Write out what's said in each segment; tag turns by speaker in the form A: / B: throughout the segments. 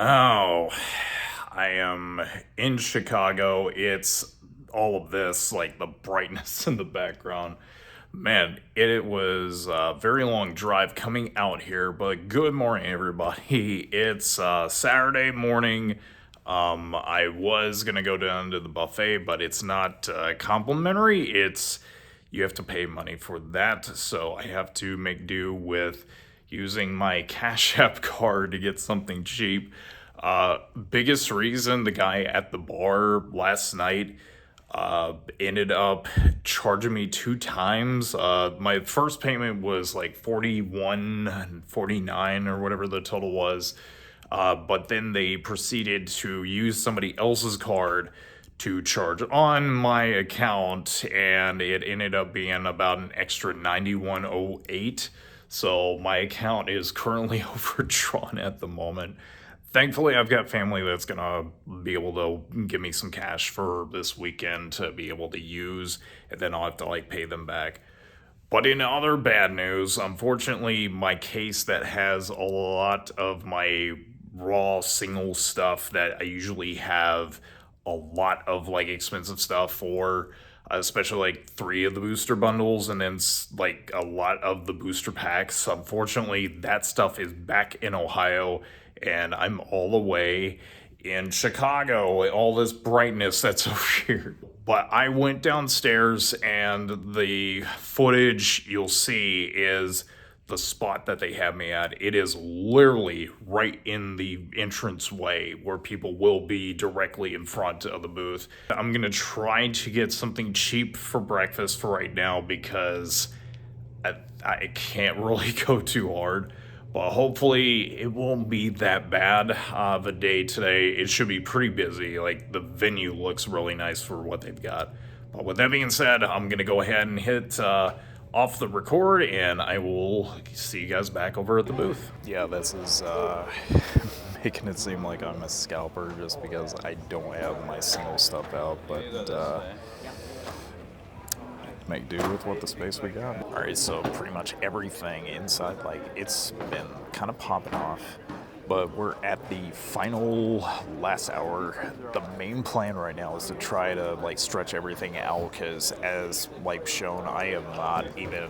A: Oh, I am in Chicago. It's all of this, like the brightness in the background. Man, it was a very long drive coming out here, but good morning, everybody. It's Saturday morning. I was gonna go down to the buffet, but it's not complimentary. It's you have to pay money for that, so I have to make do with using my Cash App card to get something cheap. Biggest reason the guy at the bar last night ended up charging me two times. My first payment was like 41, 49, or whatever the total was. But then they proceeded to use somebody else's card to charge on my account, and it ended up being about an extra 9108. So my account is currently overdrawn at the moment. Thankfully, I've got family that's gonna be able to give me some cash for this weekend to be able to use, and then I'll have to like pay them back. But in other bad news, unfortunately, my case that has a lot of my raw single stuff that I usually have a lot of like expensive stuff for, especially like three of the booster bundles and then like a lot of the booster packs. Unfortunately, that stuff is back in Ohio and I'm all the way in Chicago. All this brightness that's so weird. But I went downstairs and the footage you'll see is the spot that they have me at. It is literally right in the entranceway where people will be directly in front of the booth. I'm gonna try to get something cheap for breakfast for right now because I can't really go too hard. But hopefully it won't be that bad of a day today. It should be pretty busy. Like the venue looks really nice for what they've got. But with that being said, I'm gonna go ahead and hit off the record, and I will see you guys back over at the booth.
B: Yeah, this is making it seem like I'm a scalper just because I don't have my single stuff out, but make do with what the space we got. Alright, so pretty much everything inside, like, it's been kind of popping off, but we're at the final last hour. The main plan right now is to try to like stretch everything out because as like shown, I am not even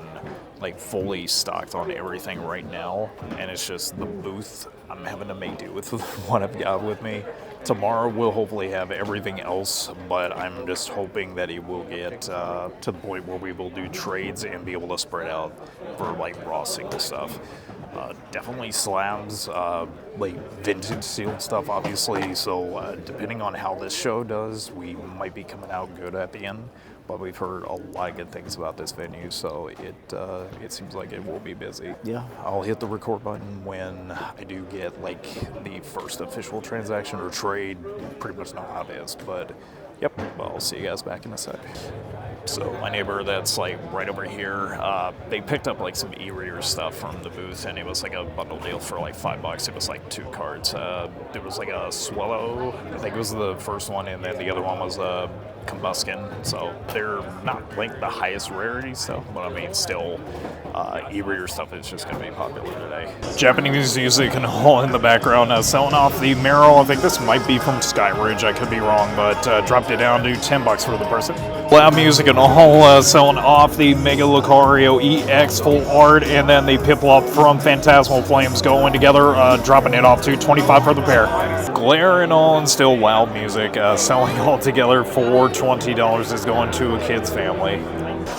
B: like fully stocked on everything right now, and it's just the booth. I'm having to make do with what I've got with me. Tomorrow we'll hopefully have everything else, but I'm just hoping that it will get to the point where we will do trades and be able to spread out for like raw single stuff. Definitely slabs, like vintage sealed stuff, obviously. So depending on how this show does, we might be coming out good at the end. But we've heard a lot of good things about this venue, so it seems like it will be busy. Yeah, I'll hit the record button when I do get like the first official transaction or trade. Pretty much know how it is, but yep, I'll see you guys back in a sec. So my neighbor that's like right over here, they picked up like some e-reader stuff from the booth, and it was like a bundle deal for like $5. It was like 2 cards. There was like a Swallow, I think it was the first one, and then the other one was a Combustion. So they're not like the highest rarity stuff, but I mean still e-reader stuff is just going to be popular today. Japanese music and all in the background, selling off the Merrill. I think this might be from Skyridge, I could be wrong, but dropped it down to $10 for the person. Loud music and all, selling off the Mega Lucario EX full art, and then the Piplup from Phantasmal Flames going together, dropping it off to $25 for the pair. Glaring on still loud music, selling all together for $20 is going to a kid's family.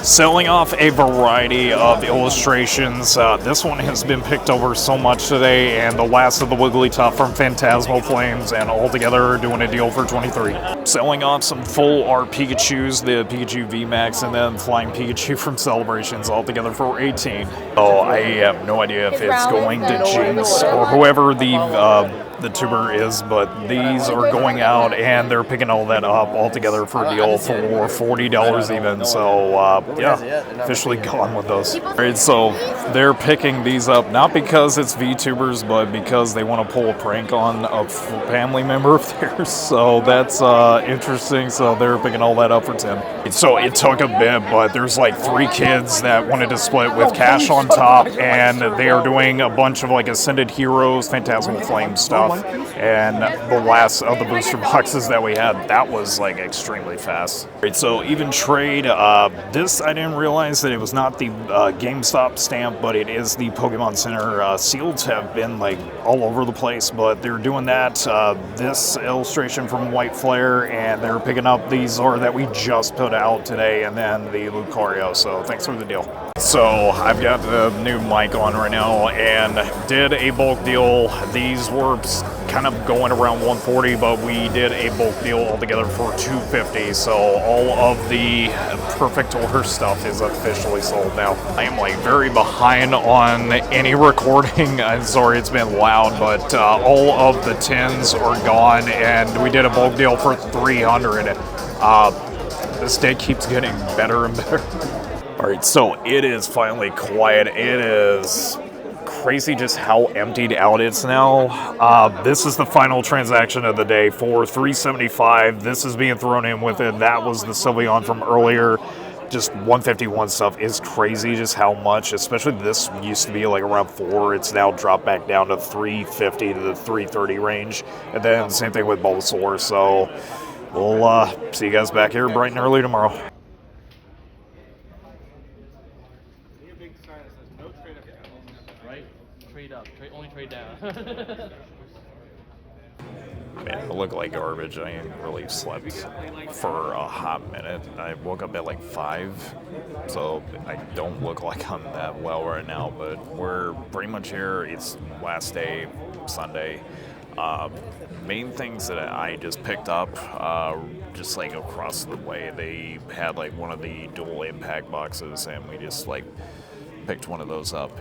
B: Selling off a variety of illustrations. This one has been picked over so much today, and the last of the Wigglytuff from Phantasmal Flames, and all together doing a deal for $23. Selling off some full art Pikachus, the Pikachu VMAX, and then Flying Pikachu from Celebrations, all together for $18. Oh, I have no idea if it's going to Jinx or whoever the tuber is, but these are going out and they're picking all that up all together for a deal for $40 even. So yeah, officially gone with those. Alright, so they're picking these up not because it's VTubers, but because they want to pull a prank on a family member of theirs. So that's interesting. So they're picking all that up for 10. So it took a bit, but there's like 3 kids that wanted to split with cash on top, and they are doing a bunch of like Ascended Heroes, Phantasmal Flame stuff. and the last of the booster boxes that we had, that was like extremely fast. Right, so even trade, this I didn't realize that it was not the GameStop stamp, but it is the Pokemon Center. Seals have been like all over the place, but they're doing that. This illustration from White Flare, and they're picking up the Zord that we just put out today, and then the Lucario, so thanks for the deal. So I've got the new mic on right now and did a bulk deal. These were kind of going around 140, but we did a bulk deal altogether for 250. So all of the perfect order stuff is officially sold now. I am like very behind on any recording. I'm sorry it's been loud, but all of the tins are gone, and we did a bulk deal for 300. This day keeps getting better and better. All right, so it is finally quiet. It is crazy just how emptied out it's now. This is the final transaction of the day for 375. This is being thrown in with it. That was the Sylveon from earlier. Just 151 stuff is crazy just how much, especially this used to be like around 4. It's now dropped back down to 350 to the 330 range. And then same thing with Bulbasaur. So we'll see you guys back here bright and early tomorrow.
C: Only trade down.
B: Man, I look like garbage. I ain't really slept for a hot minute. I woke up at like 5, so I don't look like I'm that well right now, but we're pretty much here. It's last day, Sunday. Main things that I just picked up, just like across the way, they had like one of the dual impact boxes, and we just like picked one of those up.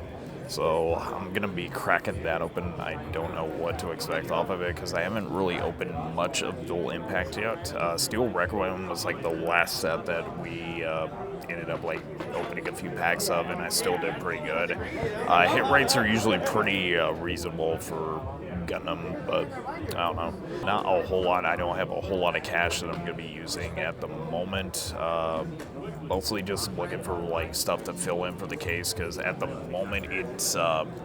B: So I'm going to be cracking that open. I don't know what to expect off of it because I haven't really opened much of Dual Impact yet. Steel Requiem was like the last set that we ended up like opening a few packs of, and I still did pretty good. Hit rates are usually pretty reasonable for Gundam, but I don't know. Not a whole lot. I don't have a whole lot of cash that I'm going to be using at the moment. Mostly just looking for like stuff to fill in for the case because at the moment it's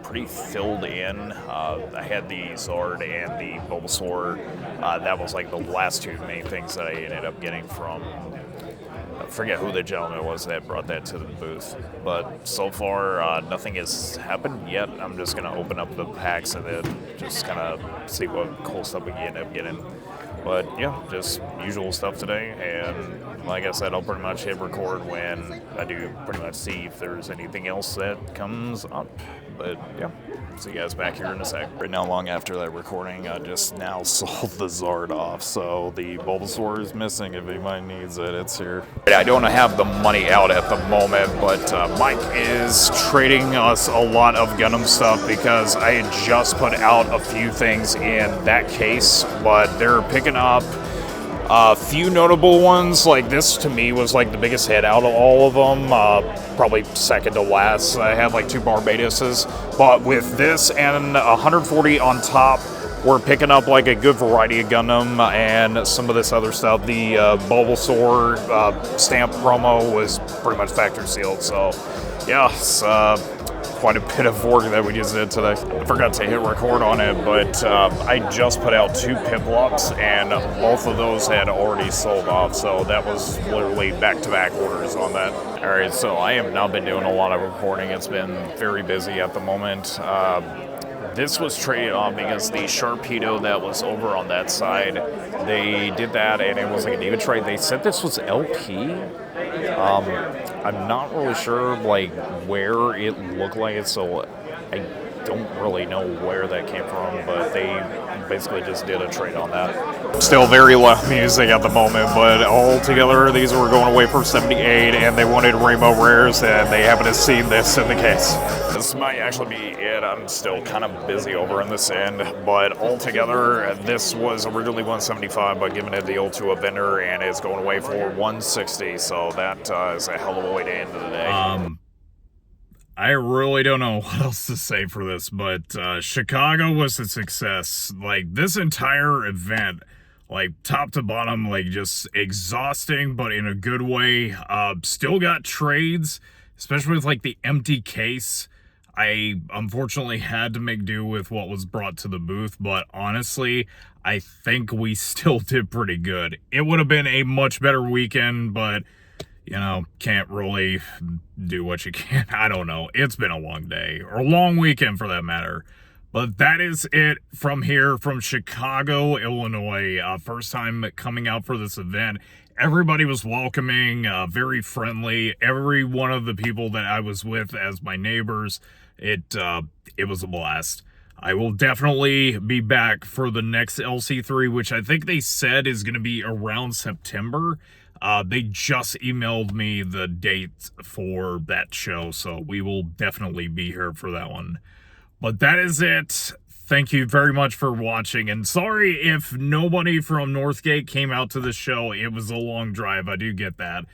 B: pretty filled in. I had the Zord and the Bulbasaur. That was like the last two main things that I ended up getting from, I forget who the gentleman was that brought that to the booth. But so far, nothing has happened yet. I'm just going to open up the packs and then just kind of see what cool stuff we can end up getting. But yeah, just usual stuff today, and like I said, I'll pretty much hit record when I do pretty much see if there's anything else that comes up. But yeah, see you guys back here in a sec. Right now, long after that recording, I just now sold the Zord off, so the Bulbasaur is missing. If anybody needs it, it's here. I don't have the money out at the moment, but Mike is trading us a lot of Gundam stuff because I had just put out a few things in that case, but they're picking up a few notable ones. Like this to me was like the biggest hit out of all of them, probably second to last. I had like 2 Barbadoses, but with this and 140 on top, we're picking up like a good variety of Gundam and some of this other stuff. The Bulbasaur stamp promo was pretty much factory sealed, so yeah, it's quite a bit of work that we just did today. I forgot to hit record on it, but I just put out 2 Piplups, and both of those had already sold off, so that was literally back-to-back orders on that. All right, so I have not been doing a lot of recording. It's been very busy at the moment. This was traded off because the Sharpedo that was over on that side, they did that, and it was like a David trade. They said this was LP. I'm not really sure like where it looked like it, so I don't really know where that came from, but they basically just did a trade on that. Still very loud music at the moment, but all together these were going away for 78, and they wanted Rainbow Rares, and they happen to see this in the case. This might actually be it. I'm still kind of busy over in this end, but altogether this was originally 175, but giving it the deal to a vendor, and it's going away for 160, so that is a hell of a way to end the day.
A: I really don't know what else to say for this, but Chicago was a success. Like, this entire event, like, top to bottom, like, just exhausting, but in a good way. Still got trades, especially with, like, the empty case. I unfortunately had to make do with what was brought to the booth, but honestly, I think we still did pretty good. It would have been a much better weekend, but can't really do what you can. I don't know. It's been a long day, or a long weekend for that matter. But that is it from here, from Chicago, Illinois. First time coming out for this event. Everybody was welcoming, very friendly. Every one of the people that I was with as my neighbors, it was a blast. I will definitely be back for the next LC3, which I think they said is going to be around September. They just emailed me the date for that show, so we will definitely be here for that one. But that is it. Thank you very much for watching, and sorry if nobody from Northgate came out to the show. It was a long drive, I do get that.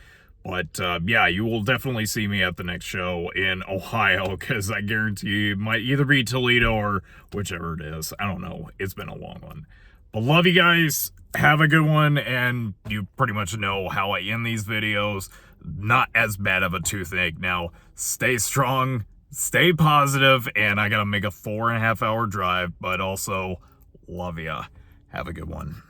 A: But yeah, you will definitely see me at the next show in Ohio, because I guarantee you it might either be Toledo or whichever it is. I don't know. It's been a long one. But love you guys. Have a good one, and you pretty much know how I end these videos. Not as bad of a toothache. Now, stay strong, stay positive, and I gotta make a 4.5 hour drive, but also love ya. Have a good one.